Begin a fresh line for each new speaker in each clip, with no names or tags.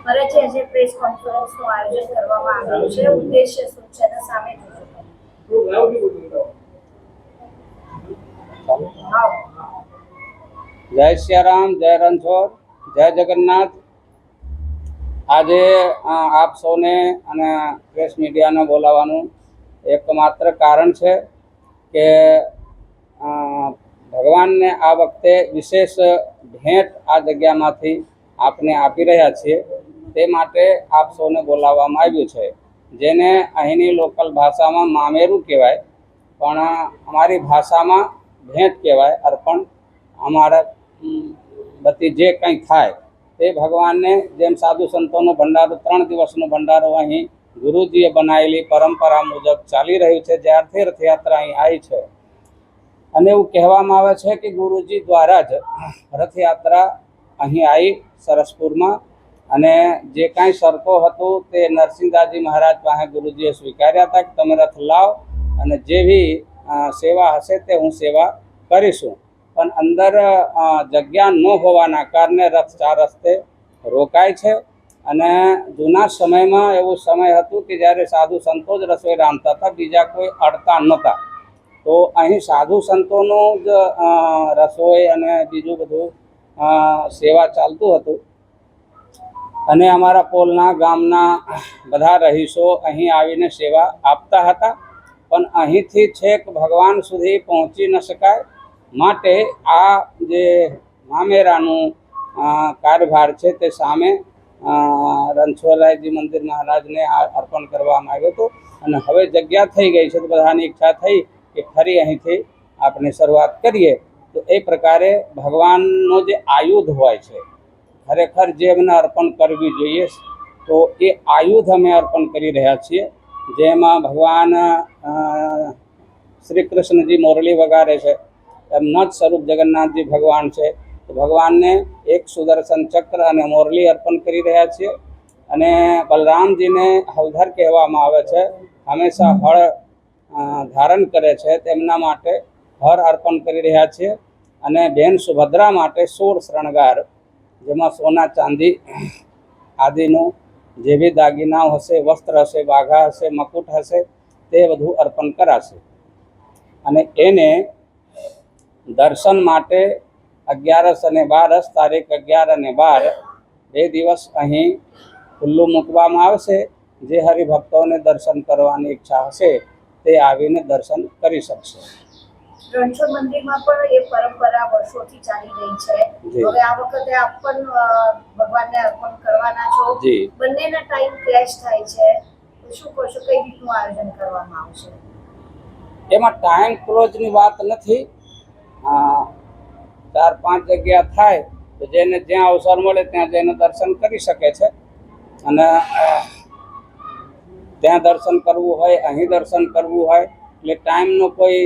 અરે છે જે પ્રેસ કોન્ફરન્સનું આયોજન કરવામાં આવ્યું છે, ઉદ્દેશ્ય શું છે અને સામે
જય સિયારામ, જય રણછોડ, જય જગન્નાથ। આજે આપ સૌને અને પ્રેસ મીડિયાને બોલાવવાનું એકમાત્ર કારણ છે કે ભગવાનને આ વખતે વિશેષ ભેટ આ જગ્યામાંથી આપને આપી રહ્યા છીએ, તે માટે આપ સૌને બોલાવવામાં આવ્યું છે, જેને અહીંની લોકલ ભાષામાં મામેરું કહેવાય, પણ અમારી ભાષામાં ભેટ કહેવાય, અર્પણ। અમારા બધી જે કંઈ થાય તે ભગવાનને, જેમ સાધુ સંતોનો ભંડારો 3 દિવસનો ભંડારો અહીં ગુરુજીએ બનાવેલી પરંપરા મુજબ ચાલી રહ્યું છે, જ્યારથી રથયાત્રા અહીં આવી છે। અને એવું કહેવામાં આવે છે કે ગુરુજી દ્વારા જ રથયાત્રા અહીં આવી સરસપુરમાં, અને જે કાંઈ શરતો હતું તે નરસિંહદાસજી મહારાજ પાસે ગુરુજીએ સ્વીકાર્યા હતા કે તમે રથ લાવ અને જેવી સેવા હશે તે હું સેવા કરીશું। પણ અંદર જગ્યા ન હોવાના કારણે રથ 4 રસ્તે રોકાય છે। અને જૂના સમયમાં એવું સમય હતું કે જ્યારે સાધુ સંતો જ રસોઈ રાંધતા હતા, બીજા કોઈ અડતા નહોતા, તો અહીં સાધુ સંતોનું જ રસોઈ અને બીજું બધું સેવા ચાલતું હતું। અને અમારા પોલના ગામના બધા રહીશો અહીં આવીને સેવા આપતા હતા, પણ અહીંથી છેક ભગવાન સુધી પહોંચી ન શકાય, માટે આ જે મામેરાનું કાર્યભાર છે તે સામે રણછોડરાયજી મંદિર મહારાજને અર્પણ કરવામાં આવ્યો હતો। અને હવે જગ્યા થઈ ગઈ છે તો બધાની ઈચ્છા થઈ કે ફરી અહીંથી આપણે શરૂઆત કરીએ। તો એ પ્રકારે ભગવાનનો જે આયુધ હોય છે, ખરેખર જે એમને અર્પણ કરવી જોઈએ, તો એ આયુધ અમે અર્પણ કરી રહ્યા છીએ, જેમાં ભગવાન શ્રી કૃષ્ણજી મોરલી વગાડે છે, એમના જ સ્વરૂપ જગન્નાથજી ભગવાન છે, તો ભગવાનને એક સુદર્શન ચક્ર અને મોરલી અર્પણ કરી રહ્યા છીએ। અને બલરામજીને હલધર કહેવામાં આવે છે, હંમેશા હળ ધારણ કરે છે, તેમના માટે હર અર્પણ કરી રહ્યા છીએ। અને બહેન સુભદ્રા માટે 16 શણગાર, જેમાં સોના ચાંદી આદિનું જે બી દાગીનાઓ હશે, વસ્ત્ર હશે, વાઘા હશે, મકુટ હશે, તે બધું અર્પણ કરાશે। અને એને દર્શન માટે 11 અને 12, તારીખ 11 અને 12 2 દિવસ અહીં ખુલ્લું મૂકવામાં આવશે। જે હરિભક્તોને દર્શન કરવાની ઈચ્છા હશે તે આવીને દર્શન કરી શકશે।
રણછોડ મંદિરમાં પણ એ પરંપરા વર્ષોથી ચાલી રહી છે, હવે આ વખતે આપ પણ ભગવાનને અર્પણ કરવાના છો, બંનેના ટાઈમ ક્લેશ થાય છે, તો શું કરશો, કઈ રીતનું આયોજન કરવામાં આવશે?
એમાં ટાઈમ ક્લોઝની વાત નથી, 4-5 જગ્યા થાય તો જેને જ્યાં અવસર મળે ત્યાં જઈને દર્શન કરી શકે છે। અને ત્યાં દર્શન કરવું હોય, અહીં દર્શન કરવું હોય, એટલે ટાઈમનો કોઈ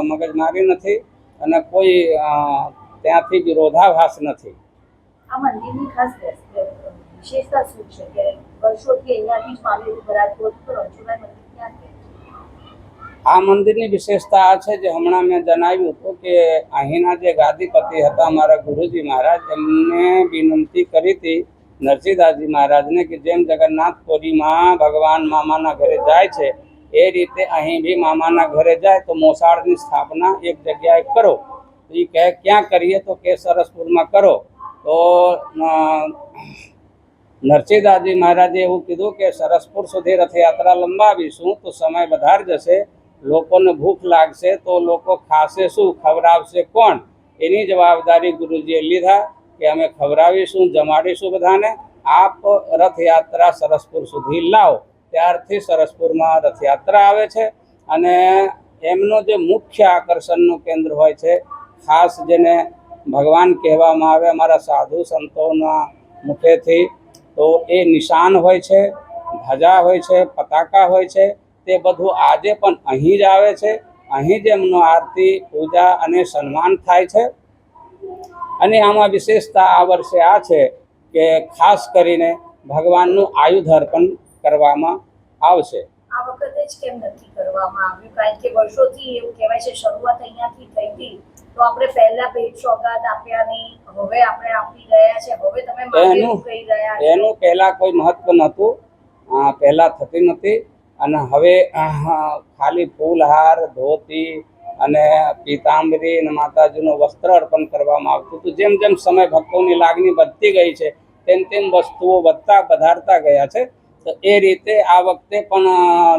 મગજમારી નથી અને કોઈ ત્યાંથી વિરોધાભાસ નથી।
આ મંદિરની ખાસ વિશેષતા શું છે કે વર્ષોથી અહીંયાથી જ મામેરું ભરાતું હતું, તો રણછોડરાય મંદિર ક્યાં છે?
આ મંદિરની વિશેષતા આ છે, જે હમણાં મેં જણાવ્યું હતું કે અહીંના જે ગાદીપતિ હતા અમારા ગુરુજી મહારાજ, એમને વિનંતી કરી હતી નરસિંહદાસજી મહારાજને કે જેમ જગન્નાથપુરીમાં ભગવાન મામાના ઘરે જાય છે એ રીતે અહીં બી મામાના ઘરે જાય તો મોસાળની સ્થાપના એક જગ્યાએ કરો। તો એ કહે ક્યાં કરીએ, તો કે સરસપુરમાં કરો। તો નરસિંહદાસજી મહારાજે એવું કીધું કે સરસપુર સુધી રથયાત્રા લંબાવીશું તો સમય વધાર જશે, લોકોને ભૂખ લાગશે તો લોકો ખાશે શું, ખવડાવશે કોણ? એની જવાબદારી ગુરુજીએ લીધા કે અમે ખવડાવીશું, જમાડીશું બધાને, આપ રથયાત્રા સરસપુર સુધી લાવો। ત્યારથી સરસપુરમાં રથયાત્રા આવે છે। અને એમનો જે મુખ્ય આકર્ષણનું કેન્દ્ર હોય છે, ખાસ જેને ભગવાન કહેવામાં આવે અમારા સાધુ સંતોના મુખેથી, તો એ નિશાન હોય છે, ધજા હોય છે, પતાકા હોય છે, તે બધું આજે પણ અહીં જ આવે છે। અહીં જ એમનો આરતી, પૂજા અને સન્માન થાય છે। અને આમાં વિશેષતા આ વર્ષે આ છે કે ખાસ કરીને ભગવાનનું આયુધ અર્પણ કરવામાં આવશે।
આ વખતે જ કેમ નથી કરવામાં આવ્યું? કારણ કે વર્ષોથી એવું કહેવાય છે શરૂઆત અહીંયાથી થઈ હતી, તો આપણે પહેલા ભેટ સોગાદ આપ્યા નહીં, હવે આપણે આપી રહ્યા છે, હવે તમે મામેરું કહી રહ્યા છો.
એનું પહેલા કોઈ મહત્વ નહોતું, પહેલા થતી નથી, અને હવે ખાલી ફૂલહાર, ધોતી અને પીતાંબરી અને માતાજીનું વસ્ત્ર અર્પણ કરવામાં આવતું હતું. જેમ જેમ સમય ભક્તોની લાગણી વધતી ગઈ છે તેમ તેમ વસ્તુઓ વધારતા ગયા છે. તો એ રીતે આ વખતે પણ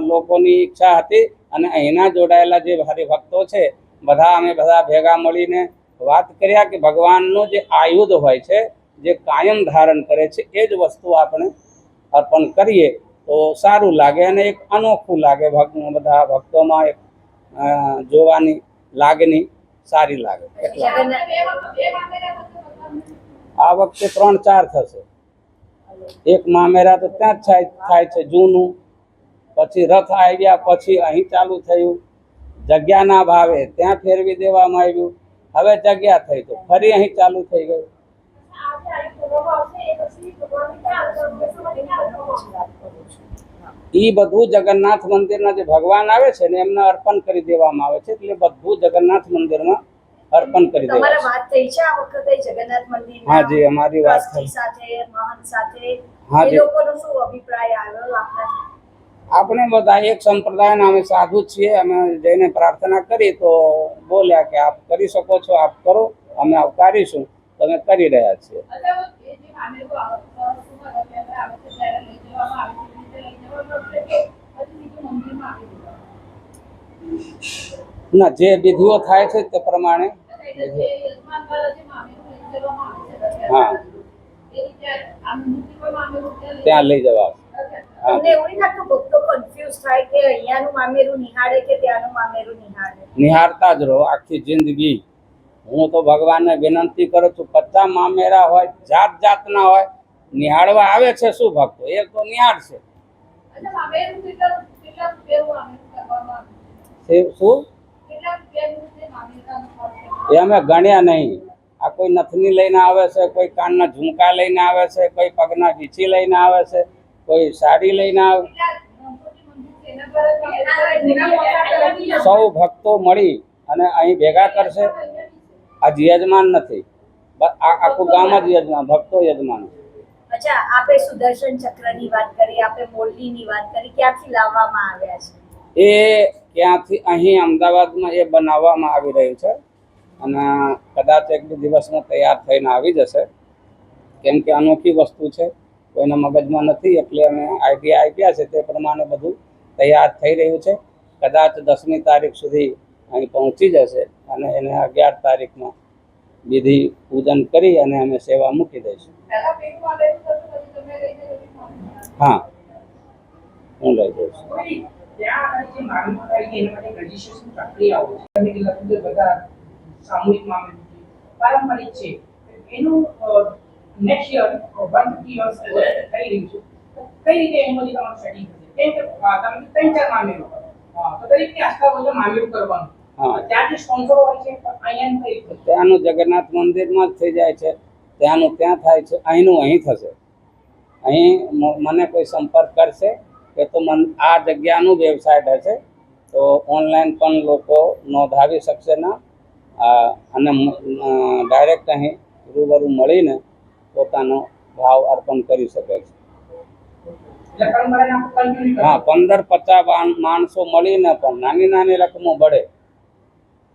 લોકોની ઈચ્છા હતી, અને અહીંના જોડાયેલા જે હરિભક્તો છે અમે બધા ભેગા મળીને વાત કર્યા કે ભગવાનનું જે આયુધ હોય છે, જે કાયમ ધારણ કરે છે, એ જ વસ્તુ આપણે અર્પણ કરીએ તો સારું લાગે અને એક અનોખું લાગે. બધા ભક્તોમાં એક જોવાની લાગણી સારી લાગે. આ વખતે 3-4 થશે. એક મામેરા તો ત્યાં જ થાય છે જૂનું, પછી રથ આવ્યા પછી અહીં ચાલુ થયું, જગ્યાના ભાવે ત્યાં ફેરવી દેવામાં આવ્યું, હવે જગ્યા થઈ તો ફરી અહીં ચાલુ થઈ ગયું. એ બધું જગન્નાથ મંદિરના જે ભગવાન આવે છે ને એમને અર્પણ કરી દેવામાં આવે છે, એટલે બધું જગન્નાથ મંદિરમાં અર્પણ કરી દેવામાં
તમારે વાત થઈ છે આ વખતે જગન્નાથ મંદિરના?
હા જી, અમારી વાત થઈ
સાથે, મહંત સાથે.
હા
એ
જી.
લોકોનો શું અભિપ્રાય આવ્યો આપના?
આપણે બધા એક સંપ્રદાયના અમે સાધુ છીએ. અમે જઈને પ્રાર્થના કરી તો બોલ્યા કે આપ કરી શકો છો, આપ કરો, અમે આવકારીશું. તમે કરી રહ્યા છીએ. ના, જે વિધિઓ થાય છે તે પ્રમાણે. હા, ત્યાં લઈ જવા.
તમને એવું નહીં લાગતું ભક્તો કન્ફ્યુઝ થાય કે અહીંયાનું મામેરું નિહાળે કે ત્યાંનું મામેરું નિહાળે?
નિહાળતા જ રહો આખી જિંદગી. હું તો ભગવાનને વિનંતી કરું છું, 50 મામેરા હોય, જાત જાતના હોય, નિહાળવા આવે છે શું ભક્તો, એ તો નિહાળશે. શું એ અમે ગણ્યા નહીં. આ કોઈ નથની લઈને આવે છે, કોઈ કાનના ઝુમકા લઈને આવે છે, કોઈ પગના વીંછી લઈને આવે છે, કોઈ સાડી લઈને આવે. સૌ ભક્તો મળી અને અહીં ભેગા કરશે. આજ યજમાન નથી, આખું ગામ જ યજમાન, ભક્તો યજમાન.
અચ્છા, આપે સુદર્શન ચક્રની વાત કરી, આપે મોરલીની વાત કરી, ક્યાંથી લાવવામાં આવ્યા છે?
એ ક્યાંથી અહીં અમદાવાદમાં એ બનાવવામાં આવી રહ્યું છે, અને કદાચ 1-2 દિવસમાં તૈયાર થઈને આવી જશે. કેમ કે અનોખી વસ્તુ છે, કોઈના મગજમાં નથી, એટલે અમે આઈડિયા આપ્યા છે તે પ્રમાણે બધું તૈયાર થઈ રહ્યું છે. કદાચ 10મી તારીખ સુધી અહીં પહોંચી જશે, અને એને 11 તારીખમાં વિધિ પૂજન કરી અને અમે સેવા મૂકી દઈશું. હા, હું લઈ જઈશ.
પારંપરિક છે એનું નેક્સ્ટ યર 150 યર્સ થઈ રહ્યું છે. કઈ રીતે એમાં તમારું સેટિંગ થશે? કેમ કે તમે 3-4 મામેરું તો દરેકની આસ્થા મુજબ મામેરું કરવાનું. ત્યાં જે સ્પોન્સરો હોય છે અહીંયા કઈ રીતે?
ત્યાંનું જગન્નાથ મંદિરમાં જ થઈ જાય છે, ત્યાંનું ત્યાં થાય છે, અહીંનું અહીં થશે. અહીં મને કોઈ સંપર્ક કરશે કે તો આ જગ્યાનું વેબસાઇટ હશે તો ઓનલાઈન પણ લોકો નોંધાવી શકશે ના, અને ડાયરેક્ટ અહીં રૂબરૂ મળીને પોતાનો ભાવ અર્પણ કરી શકે છે. હા, 15-50 માણસો મળીને પણ નાની નાની રકમો મળે.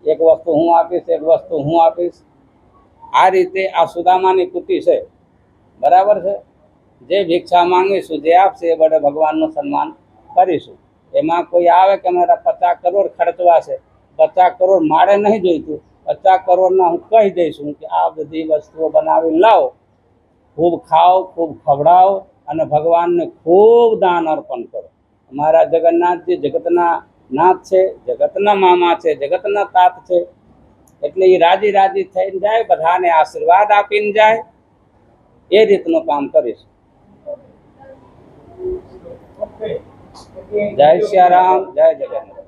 એક વસ્તુ હું આપીશ, એક વસ્તુ હું આપીશ, આ રીતે આ સુદામાની કુટી છે, બરાબર છે. જે ભિક્ષા માંગીશું, જે આપશે એ બડે ભગવાનનું સન્માન કરીશું. એમાં કોઈ આવે કે મારા 50 કરોડ ખર્ચવા છે, 50 કરોડ મારે નહીં જોઈતું, 50 કરોડના હું કહી દઈશું કે આ બધી વસ્તુઓ બનાવી લાવો, ખૂબ ખાઓ, ખૂબ ખવડાવો અને ભગવાનને ખૂબ દાન અર્પણ કરો. અમારા જગન્નાથજી જગતના નાથ છે, જગતના મામા છે, જગતના તાત છે, એટલે એ રાજી રાજી થઈને જાય, બધાને આશીર્વાદ આપીને જાય. એ રીતનું કામ કરીશ. જય સિયારામ, જય જગન્નાથ.